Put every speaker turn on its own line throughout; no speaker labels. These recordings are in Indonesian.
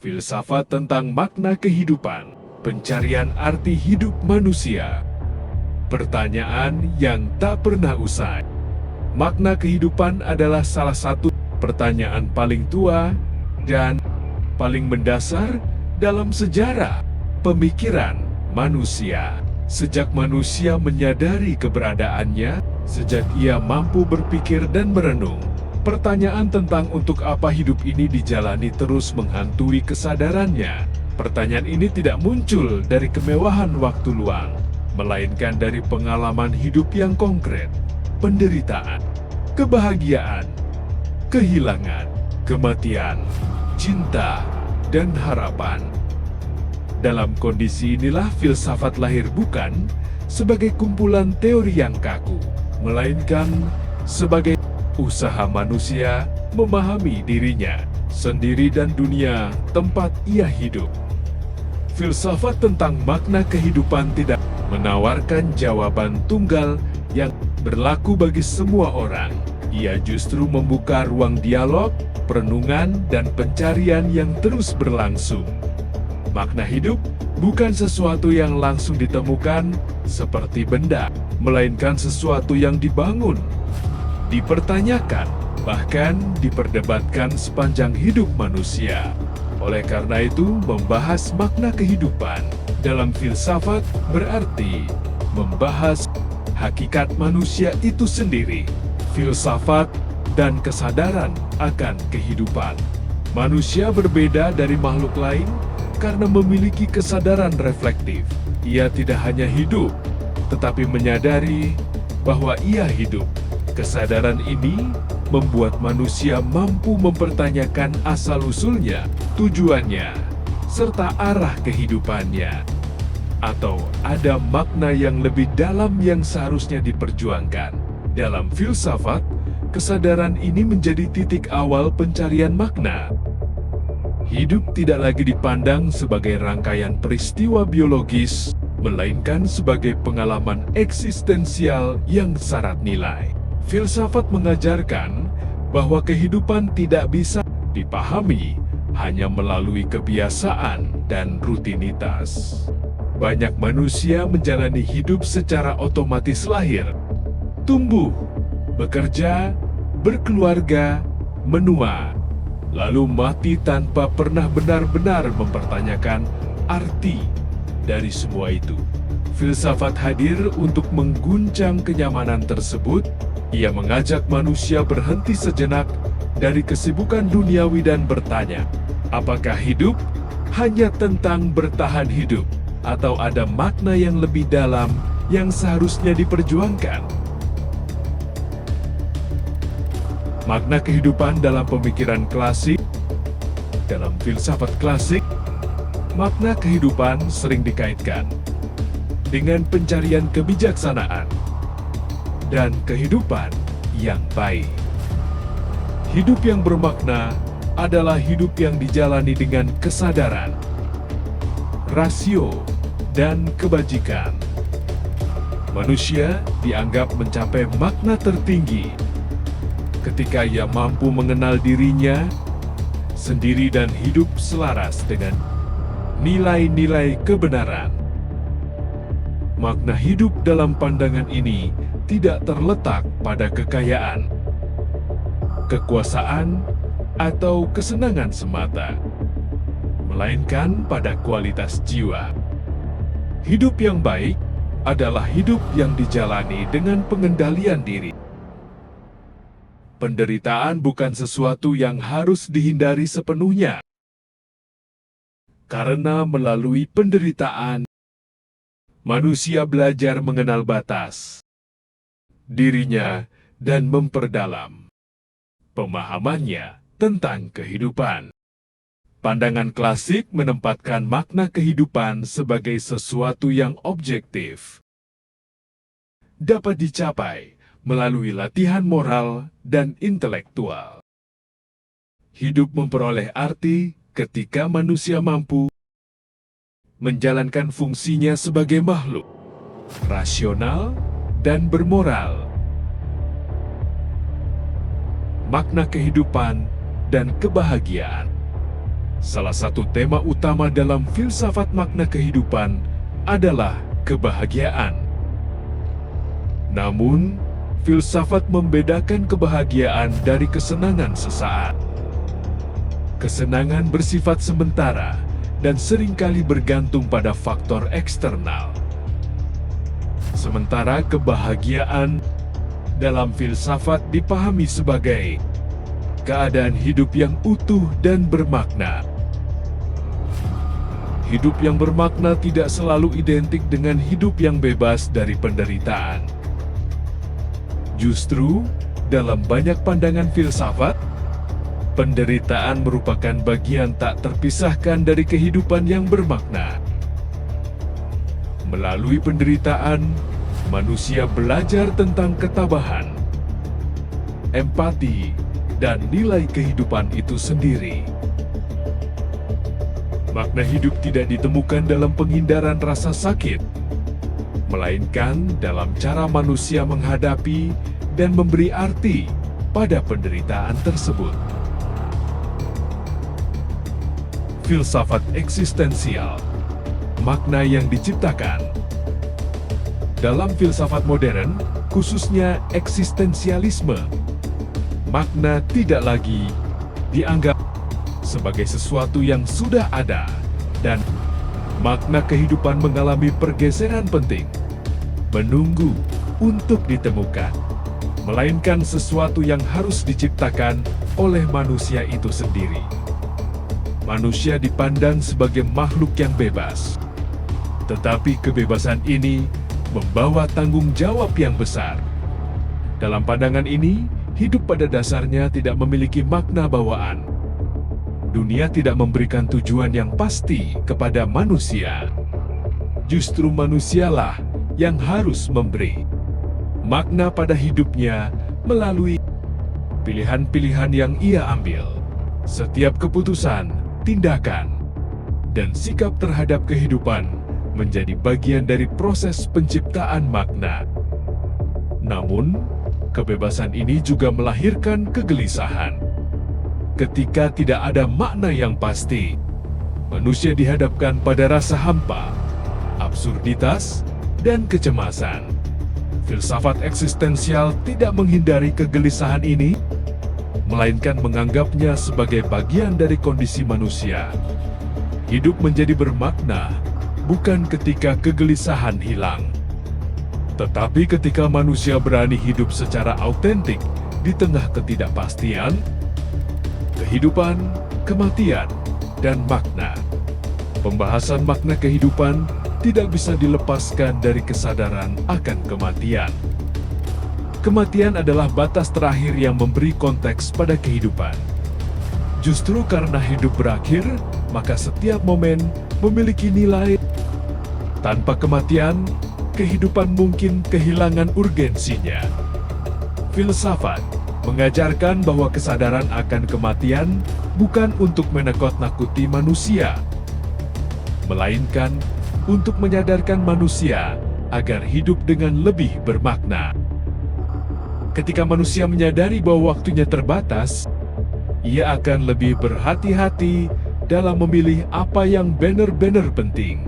Filsafat tentang makna kehidupan, pencarian arti hidup manusia. Pertanyaan yang tak pernah usai. Makna kehidupan adalah salah satu pertanyaan paling tua dan paling mendasar dalam sejarah pemikiran manusia. Sejak manusia menyadari keberadaannya, sejak ia mampu berpikir dan merenung, pertanyaan tentang untuk apa hidup ini dijalani terus menghantui kesadarannya. Pertanyaan ini tidak muncul dari kemewahan waktu luang, melainkan dari pengalaman hidup yang konkret, penderitaan, kebahagiaan, kehilangan, kematian, cinta, dan harapan. Dalam kondisi inilah filsafat lahir bukan sebagai kumpulan teori yang kaku, melainkan sebagai usaha manusia memahami dirinya sendiri dan dunia tempat ia hidup. Filsafat tentang makna kehidupan tidak menawarkan jawaban tunggal yang berlaku bagi semua orang. Ia justru membuka ruang dialog, perenungan, dan pencarian yang terus berlangsung. Makna hidup bukan sesuatu yang langsung ditemukan seperti benda, melainkan sesuatu yang dibangun, dipertanyakan, bahkan diperdebatkan sepanjang hidup manusia. Oleh karena itu, membahas makna kehidupan dalam filsafat berarti membahas hakikat manusia itu sendiri, filsafat dan kesadaran akan kehidupan. Manusia berbeda dari makhluk lain karena memiliki kesadaran reflektif. Ia tidak hanya hidup, tetapi menyadari bahwa ia hidup. Kesadaran ini membuat manusia mampu mempertanyakan asal-usulnya, tujuannya, serta arah kehidupannya. Atau ada makna yang lebih dalam yang seharusnya diperjuangkan. Dalam filsafat, kesadaran ini menjadi titik awal pencarian makna. Hidup tidak lagi dipandang sebagai rangkaian peristiwa biologis, melainkan sebagai pengalaman eksistensial yang syarat nilai. Filsafat mengajarkan bahwa kehidupan tidak bisa dipahami hanya melalui kebiasaan dan rutinitas. Banyak manusia menjalani hidup secara otomatis lahir, tumbuh, bekerja, berkeluarga, menua, lalu mati tanpa pernah benar-benar mempertanyakan arti dari semua itu. Filsafat hadir untuk mengguncang kenyamanan tersebut. Ia mengajak manusia berhenti sejenak dari kesibukan duniawi dan bertanya, apakah hidup hanya tentang bertahan hidup atau ada makna yang lebih dalam yang seharusnya diperjuangkan? Makna kehidupan dalam pemikiran klasik, dalam filsafat klasik, makna kehidupan sering dikaitkan dengan pencarian kebijaksanaan dan kehidupan yang baik. Hidup yang bermakna adalah hidup yang dijalani dengan kesadaran, rasio, dan kebajikan. Manusia dianggap mencapai makna tertinggi ketika ia mampu mengenal dirinya sendiri dan hidup selaras dengan nilai-nilai kebenaran. Makna hidup dalam pandangan ini tidak terletak pada kekayaan, kekuasaan, atau kesenangan semata, melainkan pada kualitas jiwa. Hidup yang baik adalah hidup yang dijalani dengan pengendalian diri. Penderitaan bukan sesuatu yang harus dihindari sepenuhnya, karena melalui penderitaan, manusia belajar mengenal batas dirinya dan memperdalam pemahamannya tentang kehidupan. Pandangan klasik menempatkan makna kehidupan sebagai sesuatu yang objektif, dapat dicapai melalui latihan moral dan intelektual. Hidup memperoleh arti ketika manusia mampu menjalankan fungsinya sebagai makhluk rasional dan bermoral. Makna kehidupan dan kebahagiaan Salah satu tema utama dalam filsafat makna kehidupan adalah kebahagiaan. Namun, filsafat membedakan kebahagiaan dari kesenangan sesaat. Kesenangan bersifat sementara dan seringkali bergantung pada faktor eksternal. Sementara kebahagiaan dalam filsafat dipahami sebagai keadaan hidup yang utuh dan bermakna. Hidup yang bermakna tidak selalu identik dengan hidup yang bebas dari penderitaan. Justru, dalam banyak pandangan filsafat, penderitaan merupakan bagian tak terpisahkan dari kehidupan yang bermakna. Melalui penderitaan, manusia belajar tentang ketabahan, empati, dan nilai kehidupan itu sendiri. Makna hidup tidak ditemukan dalam penghindaran rasa sakit, melainkan dalam cara manusia menghadapi dan memberi arti pada penderitaan tersebut. Filsafat eksistensial, makna yang diciptakan. Dalam filsafat modern, khususnya eksistensialisme, makna tidak lagi dianggap sebagai sesuatu yang sudah ada, dan makna kehidupan mengalami pergeseran penting, menunggu untuk ditemukan, melainkan sesuatu yang harus diciptakan oleh manusia itu sendiri. Manusia dipandang sebagai makhluk yang bebas, tetapi kebebasan ini membawa tanggung jawab yang besar. Dalam pandangan ini, hidup pada dasarnya tidak memiliki makna bawaan. Dunia tidak memberikan tujuan yang pasti kepada manusia. Justru manusialah yang harus memberi makna pada hidupnya melalui pilihan-pilihan yang ia ambil. Setiap keputusan, tindakan, dan sikap terhadap kehidupan menjadi bagian dari proses penciptaan makna. Namun, kebebasan ini juga melahirkan kegelisahan. Ketika tidak ada makna yang pasti, manusia dihadapkan pada rasa hampa, absurditas, dan kecemasan. Filsafat eksistensial tidak menghindari kegelisahan ini, melainkan menganggapnya sebagai bagian dari kondisi manusia. Hidup menjadi bermakna bukan ketika kegelisahan hilang, tetapi ketika manusia berani hidup secara autentik di tengah ketidakpastian, kehidupan, kematian, dan makna. Pembahasan makna kehidupan tidak bisa dilepaskan dari kesadaran akan kematian. Kematian adalah batas terakhir yang memberi konteks pada kehidupan. Justru karena hidup berakhir, maka setiap momen memiliki nilai. Tanpa kematian, kehidupan mungkin kehilangan urgensinya. Filsafat mengajarkan bahwa kesadaran akan kematian bukan untuk menakut-nakuti manusia, melainkan untuk menyadarkan manusia agar hidup dengan lebih bermakna. Ketika manusia menyadari bahwa waktunya terbatas, ia akan lebih berhati-hati dalam memilih apa yang benar-benar penting.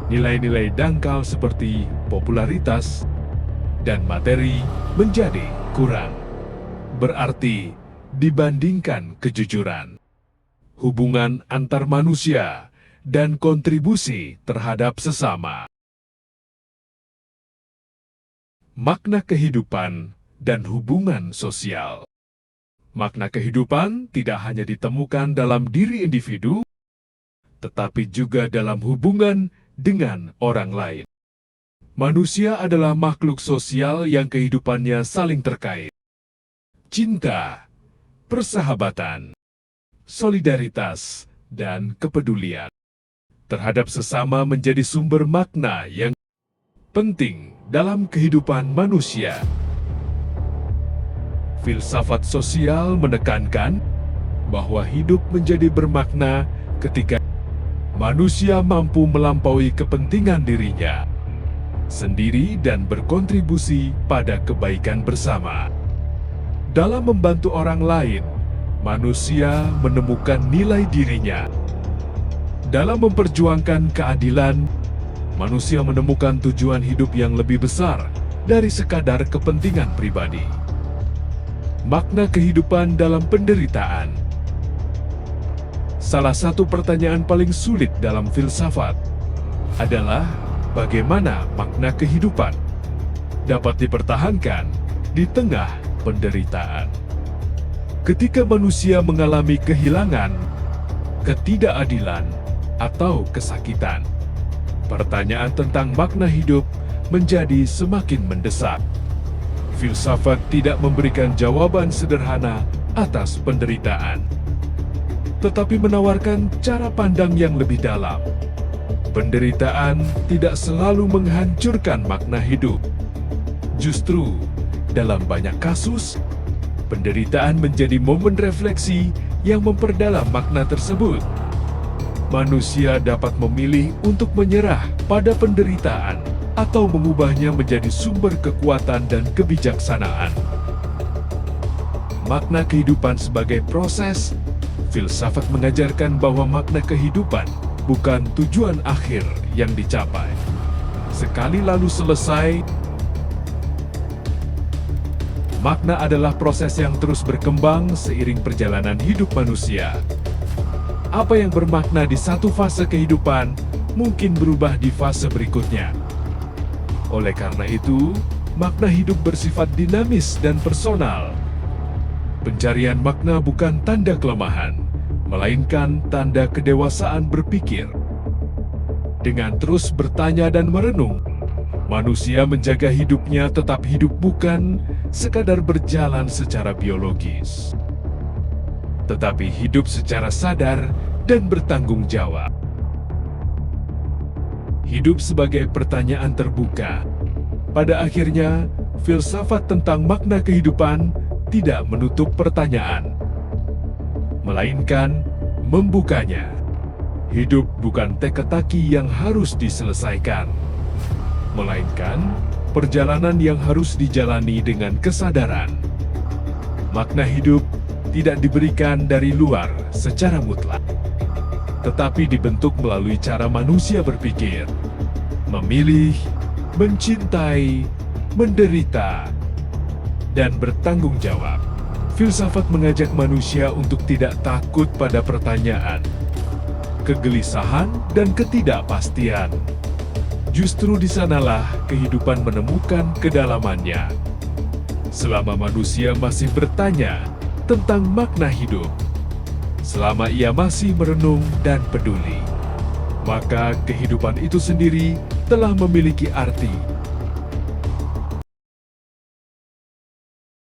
Nilai-nilai dangkal seperti popularitas dan materi menjadi kurang berarti dibandingkan kejujuran, hubungan antar manusia, dan kontribusi terhadap sesama. Makna kehidupan dan hubungan sosial. Makna kehidupan tidak hanya ditemukan dalam diri individu, tetapi juga dalam hubungan dengan orang lain. Manusia adalah makhluk sosial yang kehidupannya saling terkait. Cinta, persahabatan, solidaritas, dan kepedulian terhadap sesama menjadi sumber makna yang penting dalam kehidupan manusia. Filsafat sosial menekankan bahwa hidup menjadi bermakna ketika manusia mampu melampaui kepentingan dirinya sendiri dan berkontribusi pada kebaikan bersama. Dalam membantu orang lain, manusia menemukan nilai dirinya. Dalam memperjuangkan keadilan, manusia menemukan tujuan hidup yang lebih besar dari sekadar kepentingan pribadi. Makna kehidupan dalam penderitaan. Salah satu pertanyaan paling sulit dalam filsafat adalah bagaimana makna kehidupan dapat dipertahankan di tengah penderitaan. Ketika manusia mengalami kehilangan, ketidakadilan, atau kesakitan, pertanyaan tentang makna hidup menjadi semakin mendesak. Filsafat tidak memberikan jawaban sederhana atas penderitaan, tetapi menawarkan cara pandang yang lebih dalam. Penderitaan tidak selalu menghancurkan makna hidup. Justru, dalam banyak kasus, penderitaan menjadi momen refleksi yang memperdalam makna tersebut. Manusia dapat memilih untuk menyerah pada penderitaan atau mengubahnya menjadi sumber kekuatan dan kebijaksanaan. Makna kehidupan sebagai proses, filsafat mengajarkan bahwa makna kehidupan bukan tujuan akhir yang dicapai. Sekali lalu selesai, makna adalah proses yang terus berkembang seiring perjalanan hidup manusia. Apa yang bermakna di satu fase kehidupan mungkin berubah di fase berikutnya. Oleh karena itu, makna hidup bersifat dinamis dan personal. Pencarian makna bukan tanda kelemahan, melainkan tanda kedewasaan berpikir. Dengan terus bertanya dan merenung, manusia menjaga hidupnya tetap hidup, bukan sekadar berjalan secara biologis, tetapi hidup secara sadar dan bertanggung jawab. Hidup sebagai pertanyaan terbuka. Pada akhirnya, filsafat tentang makna kehidupan tidak menutup pertanyaan, melainkan membukanya. Hidup bukan teka-teki yang harus diselesaikan, melainkan perjalanan yang harus dijalani dengan kesadaran. Makna hidup tidak diberikan dari luar secara mutlak, tetapi dibentuk melalui cara manusia berpikir, memilih, mencintai, menderita, dan bertanggung jawab. Filsafat mengajak manusia untuk tidak takut pada pertanyaan, kegelisahan, dan ketidakpastian. Justru di sanalah kehidupan menemukan kedalamannya. Selama manusia masih bertanya tentang makna hidup, selama ia masih merenung dan peduli, maka kehidupan itu sendiri telah memiliki arti